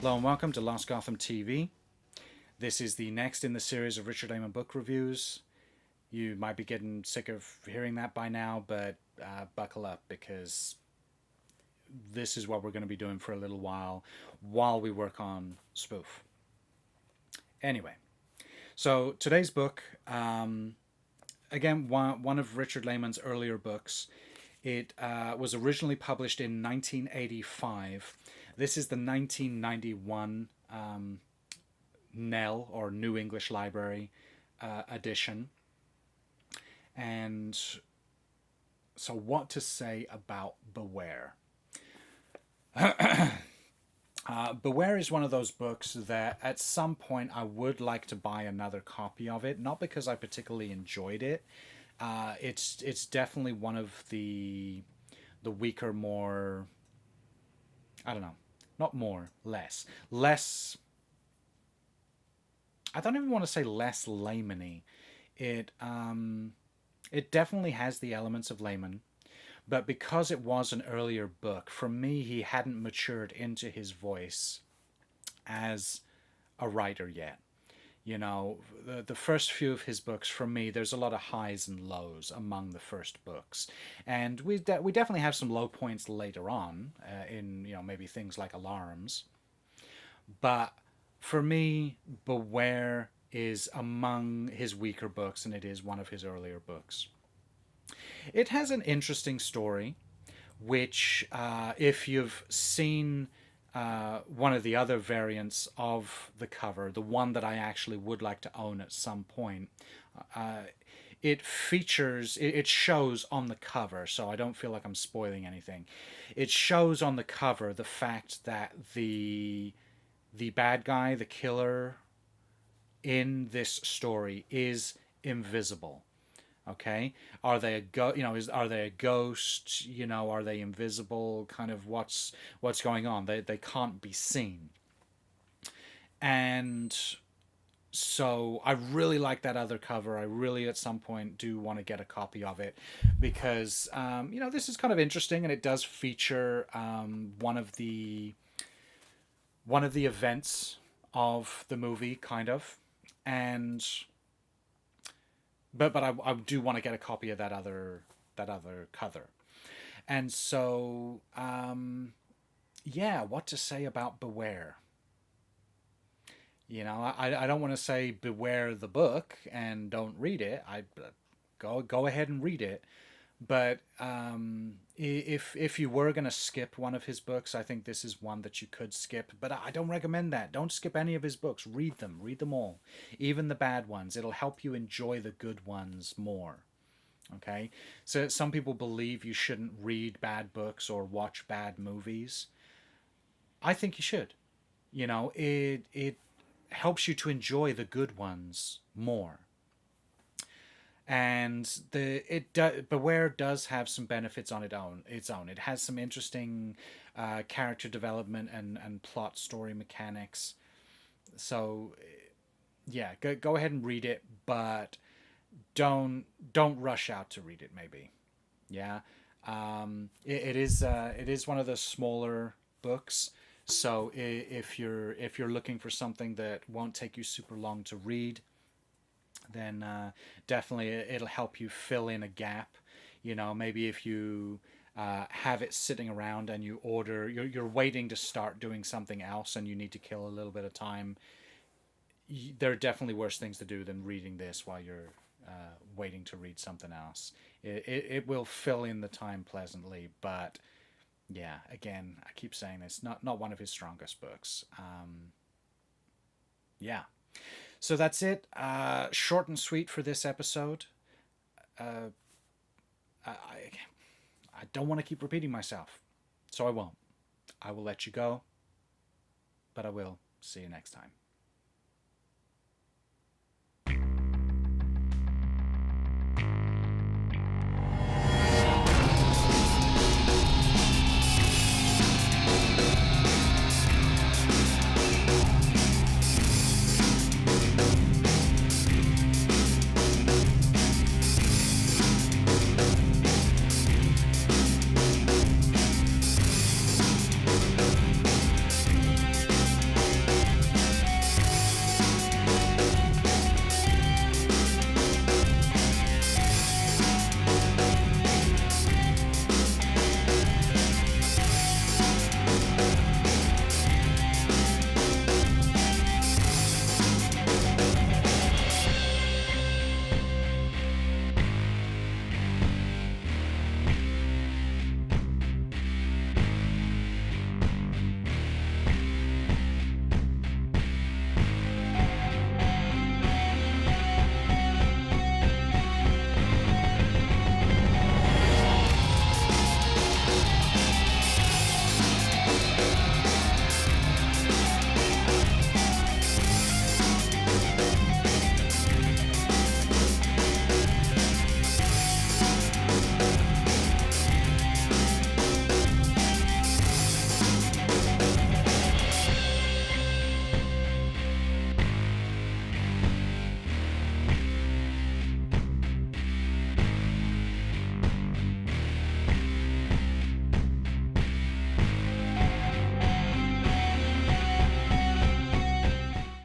Hello and welcome to LostGotham TV. This is the next in the series of Richard Laymon book reviews. You might be getting sick of hearing that by now, but buckle up because this is what we're going to be doing for a little while we work on Spoof. Anyway, so today's book, again, one of Richard Laymon's earlier books. It was originally published in 1985. This is the 1991 NEL, or New English Library edition. And so what to say about Beware? Beware is one of those books that at some point I would like to buy another copy of it, not because I particularly enjoyed it. It's definitely one of the weaker, more, I don't know, not more, less. I don't even want to say less Laymon-y. It definitely has the elements of Laymon, but because it was an earlier book, for me, he hadn't matured into his voice as a writer yet. You know, the first few of his books, for me, there's a lot of highs and lows among the first books. And we definitely have some low points later on in, maybe things like Alarms. But for me, Beware is among his weaker books, and it is one of his earlier books. It has an interesting story, which, if you've seen one of the other variants of the cover, the one that I actually would like to own at some point, it shows on the cover, so I don't feel like I'm spoiling anything. It shows on the cover the fact that the bad guy, the killer in this story, is invisible. Okay, are they are they a ghost? Are they invisible? Kind of what's going on? They can't be seen. And so I really like that other cover. I really at some point do want to get a copy of it because this is kind of interesting, and it does feature one of the events of the movie, kind of, and. But I do want to get a copy of that other cover. And so, what to say about Beware? I don't want to say beware the book and don't read it. I go ahead and read it. But if you were going to skip one of his books, I think this is one that you could skip. But I don't recommend that. Don't skip any of his books. Read them. Read them all. Even the bad ones. It'll help you enjoy the good ones more. Okay? So some people believe you shouldn't read bad books or watch bad movies. I think you should. It helps you to enjoy the good ones more. And Beware does have some benefits on its own. It has some interesting character development and plot story mechanics. So, yeah, go ahead and read it, but don't rush out to read it. Maybe, yeah. It is one of the smaller books. So if you're looking for something that won't take you super long to read, then definitely it'll help you fill in a gap. Maybe if you have it sitting around and you're waiting to start doing something else and you need to kill a little bit of time, there are definitely worse things to do than reading this while you're waiting to read something else. It will fill in the time pleasantly, but yeah, again, I keep saying this, not one of his strongest books. Yeah. So that's it. Short and sweet for this episode. I don't want to keep repeating myself, so I won't. I will let you go, but I will see you next time.